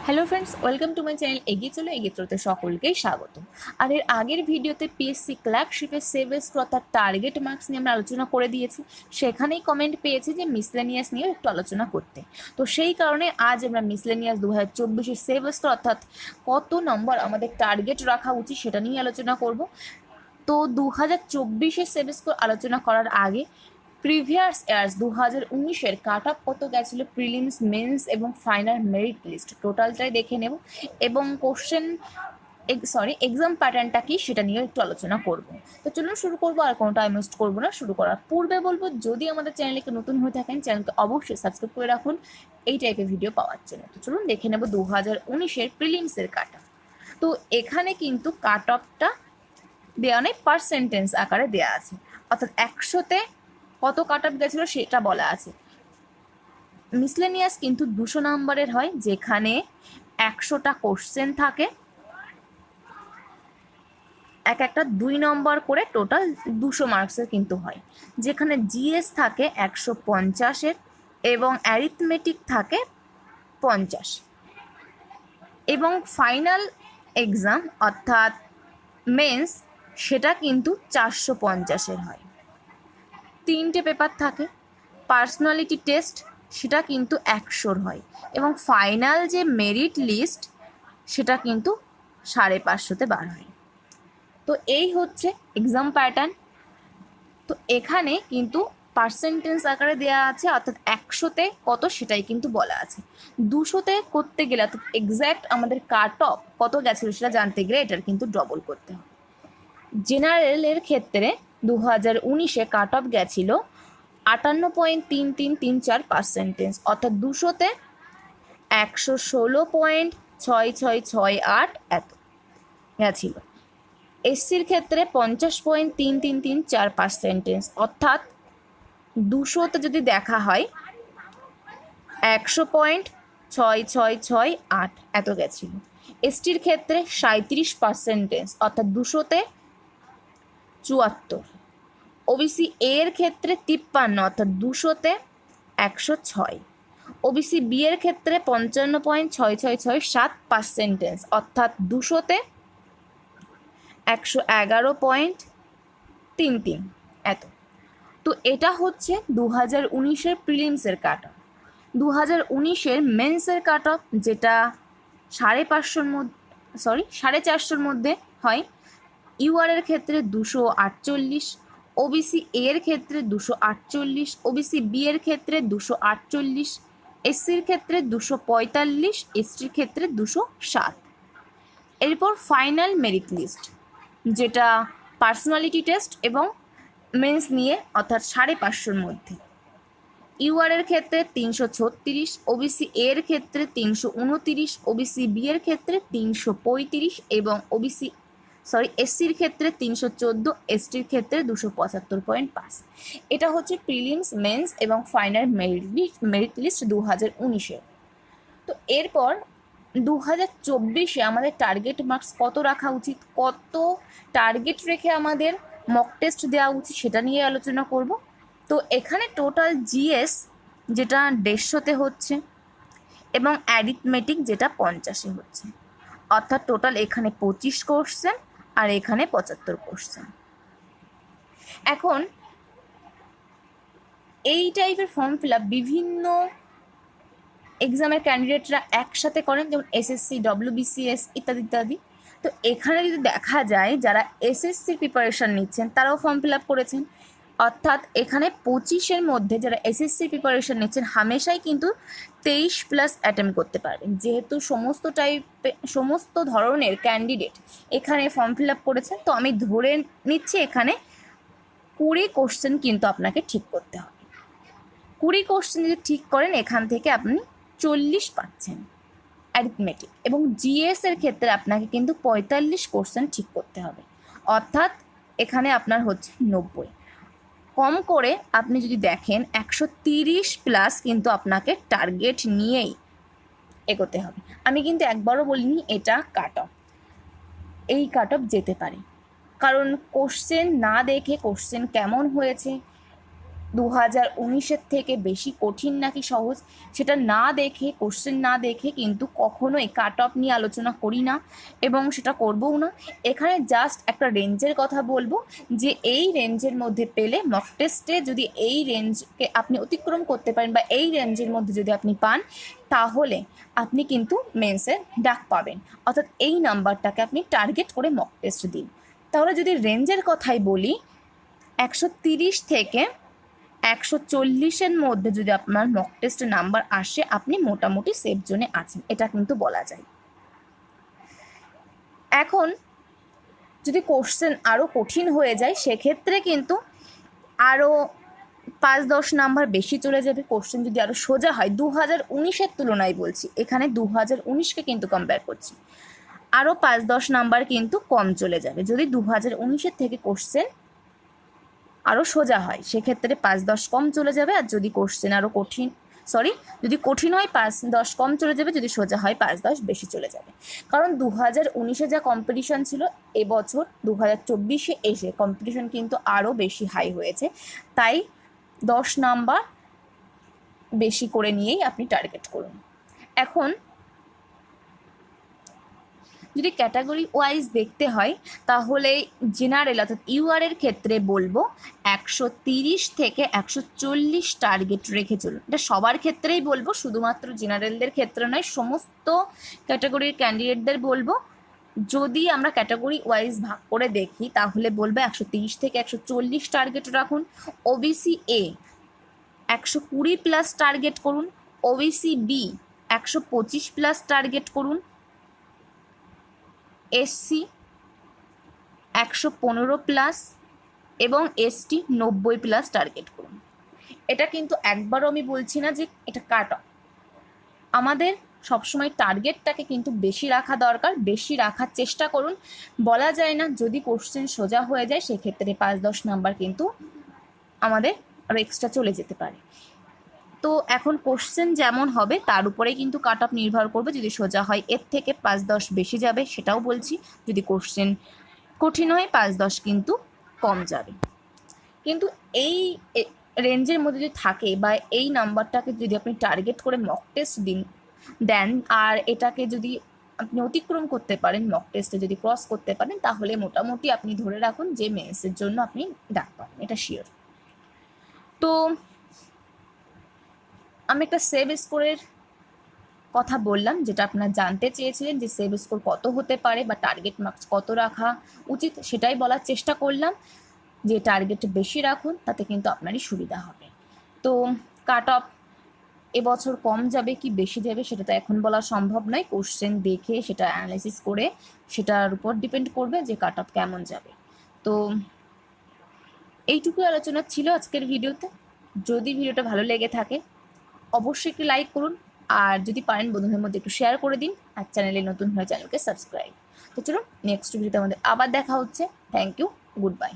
Hello friends, welcome to my channel এগিয়ে চলো এগিয়ে চলতে সকলকেই স্বাগত। আর এর আগের ভিডিওতে পিএসসি ক্লার্কশিপের সেভেল স্কোর অর্থাৎ টার্গেট মার্কস নিয়ে আমরা আলোচনা করে দিয়েছি। সেখানেই কমেন্ট পেয়েছি যে মিসলেনিয়াস নিয়েও একটু আলোচনা করতে। তো সেই কারণে আজ আমরা মিসলেনিয়াস 2024-এর সেভেল স্কোর অর্থাৎ কত নম্বর আমাদের টার্গেট রাখা উচিত সেটা নিয়ে আলোচনা করব। তো 2024-এর সেভেল স্কোর আলোচনা করার আগে প্রিভিয়াস ইয়ার্স 2019-এর কাট অফ কত গেছিলো প্রিলিমস, মেন্স এবং ফাইনাল মেরিট লিস্ট টোটালটাই দেখে নেব এবং এক্সাম প্যাটার্নটা কি সেটা নিয়ে একটু আলোচনা করব। তো চলুন শুরু করবো, আর কোনো টাইম ওয়েস্ট করবো না। শুরু করার পূর্বে বলবো, যদি আমাদের চ্যানেলকে নতুন হয়ে থাকেন চ্যানেলকে অবশ্যই সাবস্ক্রাইব করে রাখুন এই টাইপের ভিডিও পাওয়ার জন্য। তো চলুন দেখে নেব 2019-এর প্রিলিমসের কাট অফ। তো এখানে কিন্তু কাট অফটা দেওয়া নেই, পার্সেন্টেজ আকারে দেওয়া আছে, অর্থাৎ 100-তে কত কাট অফ গেছিলো সেটা বলা আছে। মিসলেনিয়াস কিন্তু 200 নম্বরের হয়, যেখানে 100টা কোশ্চেন থাকে, একটা 2 নম্বর করে, টোটাল 200 মার্কসের কিন্তু হয়। যেখানে জিএস থাকে 150-এর এবং অ্যারিথমেটিক থাকে 50, এবং ফাইনাল এক্সাম অর্থাৎ মেন্স সেটা কিন্তু 450-এর হয়। 3টে পেপার থাকে। পার্সোনালিটি টেস্ট সেটা কিন্তু 100-র হয়, এবং ফাইনাল যে মেরিট লিস্ট সেটা কিন্তু 550-তে বার হয়। তো এই হচ্ছে এক্সাম প্যাটার্ন। তো এখানে কিন্তু পার্সেন্টেজ আকারে দেওয়া আছে, অর্থাৎ 100-তে কত সেটাই কিন্তু বলা আছে। 200-তে করতে গেলে অর্থাৎ এক্স্যাক্ট আমাদের কাট অফ কত গেছিলো সেটা জানতে গেলে এটার কিন্তু ডবল করতে হবে। জেনারেলের ক্ষেত্রে 2019-এ কাট অফ গেছিলো 58.3334%, অর্থাৎ 200-তে 116.6668 এত গেছিল। এসসির ক্ষেত্রে 50.3334%, অর্থাৎ 200-তে যদি দেখা হয় 100.6668 এত গেছিল। এসটির ক্ষেত্রে 37%, অর্থাৎ 200-তে 74। ওবিসি এর ক্ষেত্রে 53, অর্থাৎ 200-তে 106। ওবিসি বি এর ক্ষেত্রে 55.6667%, অর্থাৎ 200-তে 111.33 এত। তো এটা হচ্ছে 2019-এর প্রিলিমসের কাট অফ। 2019-এর মেন্সের কাট অফ, যেটা 450-র মধ্যে হয়। ইউআর এর ক্ষেত্রে 248, ওবিসি এর ক্ষেত্রে 248, ওবিসি বি এর ক্ষেত্রে 248, এসসির ক্ষেত্রে 245, এসটির ক্ষেত্রে 207। এরপর ফাইনাল মেরিট লিস্ট, যেটা পার্সোনালিটি টেস্ট এবং মেন্স নিয়ে, অর্থাৎ 550-র মধ্যে। ইউআর এর ক্ষেত্রে 336, ওবিসি এর ক্ষেত্রে 329, ওবিসি বি এর ক্ষেত্রে 335 এবং এসসির ক্ষেত্রে 314, এসটির ক্ষেত্রে 275.5। এটা হচ্ছে প্রিলিমস, মেন্স এবং ফাইনাল মেরিট লিস্ট 2019-এর। তো এরপর 2024-এ আমাদের টার্গেট মার্কস কত রাখা উচিত, কত টার্গেট রেখে আমাদের মক টেস্ট দেওয়া উচিত সেটা নিয়ে আলোচনা করব। তো এখানে টোটাল জিএস যেটা 150-তে হচ্ছে এবং অ্যারিথমেটিক যেটা 50-এ হচ্ছে, অর্থাৎ টোটাল এখানে 25 কোশ্চেন আর এখানে 75 কোশ্চেন। এখন এই টাইপের ফর্ম ফিল আপ বিভিন্ন এক্সামের ক্যান্ডিডেটরা একসাথে করেন, যেমন এসএসসি, ডব্লিউবিসিএস ইত্যাদি ইত্যাদি। তো এখানে যদি দেখা যায় যারা এসএসসির প্রিপারেশান নিচ্ছেন তারাও ফর্ম ফিল আপ করেছেন, অর্থাৎ এখানে 25-এর মধ্যে যারা এসএসসির প্রিপারেশান নিচ্ছেন হামেশাই কিন্তু 23+ অ্যাটেম্প করতে পারবেন, যেহেতু সমস্ত ধরনের ক্যান্ডিডেট এখানে ফর্ম ফিল আপ করেছেন। তো আমি ধরে নিচ্ছি এখানে 20 কোশ্চেন কিন্তু আপনাকে ঠিক করতে হবে। 20 কোশ্চেন যদি ঠিক করেন এখান থেকে আপনি 40 পাচ্ছেন অ্যারিথমেটিক, এবং জিএস এর ক্ষেত্রে আপনাকে কিন্তু 45 কোশ্চেন ঠিক করতে হবে, অর্থাৎ এখানে আপনার হচ্ছে 90। কম করে আপনি যদি দেখেন 130+ কিন্তু আপনাকে টার্গেট নিয়েই এগোতে হবে। আমি কিন্তু একবারও বলিনি এটা কাট অফ, এই কাট অফ যেতে পারে, কারণ কোশ্চেন না দেখে কোশ্চেন কেমন হয়েছে 2019-এর থেকে বেশি কঠিন নাকি সহজ সেটা না দেখে, কোশ্চেন না দেখে কিন্তু কখনোই কাট অফ নিয়ে আলোচনা করি না এবং সেটা করবও না। এখানে জাস্ট একটা রেঞ্জের কথা বলবো যে এই রেঞ্জের মধ্যে পেলে মক টেস্টে যদি এই রেঞ্জকে আপনি অতিক্রম করতে পারেন বা এই রেঞ্জের মধ্যে যদি আপনি পান, তাহলে আপনি কিন্তু মেন্সের ডাক পাবেন। অর্থাৎ এই নাম্বারটাকে আপনি টার্গেট করে মক টেস্ট দিন। তাহলে যদি রেঞ্জের কথাই বলি, 130 থেকে 140-এর মধ্যে যদি আপনার মক টেস্ট নাম্বার আসে, আপনি মোটামুটি সেফ জোনে আছেন, এটা কিন্তু বলা যায়। এখন যদি কোশ্চেন আরও কঠিন হয়ে যায়, সেক্ষেত্রে কিন্তু আরও 5-10 নাম্বার বেশি চলে যাবে। কোশ্চেন যদি আরও সোজা হয়, 2019-এর তুলনায় বলছি, এখানে 2019-কে কিন্তু কম্পেয়ার করছি, আরও 5-10 নাম্বার কিন্তু কম চলে যাবে। যদি 2019-এর থেকে কোশ্চেন আরও সোজা হয়, সেক্ষেত্রে 5-10 কম চলে যাবে। আর যদি কোশ্চেন আরও যদি কঠিন হয় 5-10 কম চলে যাবে, যদি সোজা হয় 5-10 বেশি চলে যাবে। কারণ 2019-এ যা কম্পিটিশন ছিল, এবছর 2024-এ এসে কম্পিটিশন কিন্তু আরও বেশি হাই হয়েছে। তাই 10 নাম্বার বেশি করে নিয়েই আপনি টার্গেট করুন। এখন যদি ক্যাটাগরি ওয়াইজ দেখতে হয়, তাহলে জেনারেল অর্থাৎ ইউআর-এর ক্ষেত্রে বলবো 130 থেকে 140 টার্গেট রেখে চলুন। এটা সবার ক্ষেত্রেই বলবো, শুধুমাত্র জেনারেলদের ক্ষেত্রে নয়, সমস্ত ক্যাটাগরির ক্যান্ডিডেটদের বলবো। যদি আমরা ক্যাটাগরি ওয়াইজ ভাগ করে দেখি, তাহলে বলবো 130 থেকে 140 টার্গেট রাখুন। ওবিসি এ 120+ টার্গেট করুন। ওবিসি বি 125+ টার্গেট করুন। এসসি 115+ এবং এসটি 90+ টার্গেট করুন। এটা কিন্তু একবারও আমি বলছি না যে এটা কাট অফ। আমাদের সবসময় টার্গেটটাকে কিন্তু বেশি রাখা দরকার, বেশি রাখার চেষ্টা করুন। বলা যায় না, যদি কোশ্চেন সোজা হয়ে যায়, সেক্ষেত্রে 5-10 নাম্বার কিন্তু আমাদের আরও এক্সট্রা চলে যেতে পারে। তো এখন কোশ্চেন যেমন হবে তার উপরেই কিন্তু কাট অফ নির্ভর করবে। যদি সোজা হয়, এর থেকে 5-10 বেশি যাবে, সেটাও বলছি। যদি কোশ্চেন কঠিন হয়, 5-10 কিন্তু কম যাবে। কিন্তু এই রেঞ্জের মধ্যে যদি থাকে বা এই নাম্বারটাকে যদি আপনি টার্গেট করে মক টেস্ট দেন, আর এটাকে যদি আপনি অতিক্রম করতে পারেন, মক টেস্টে যদি ক্রস করতে পারেন, তাহলে মোটামুটি আপনি ধরে রাখুন যে মেন্সের জন্য আপনি ডাক পাবেন, এটা শিওর। তো আমি একটা সেভ স্কোরের কথা বললাম, যেটা আপনারা জানতে চেয়েছিলেন যে সেভ স্কোর কত হতে পারে বা টার্গেট মার্কস কত রাখা উচিত, সেটাই বলার চেষ্টা করলাম। যে টার্গেট বেশি রাখুন, তাতে কিন্তু আপনারই সুবিধা হবে। তো কাট অফ এবছর কম যাবে কি বেশি যাবে, সেটা তো এখন বলা সম্ভব নয়। কোশ্চেন দেখে সেটা অ্যানালাইসিস করে সেটার উপর ডিপেন্ড করবে যে কাট অফ কেমন যাবে। তো এইটুকুই আলোচনা ছিল আজকের ভিডিওতে। যদি ভিডিওটা ভালো লেগে থাকে, অবশ্যই একটু লাইক করুন, আর যদি পারেন বন্ধুদের মধ্যে একটু শেয়ার করে দিন, আর চ্যানেলে নতুন হলে চ্যানেলকে সাবস্ক্রাইব। তো চলুন, নেক্সট ভিডিওতে আমাদের আবার দেখা হচ্ছে। Thank you, good bye.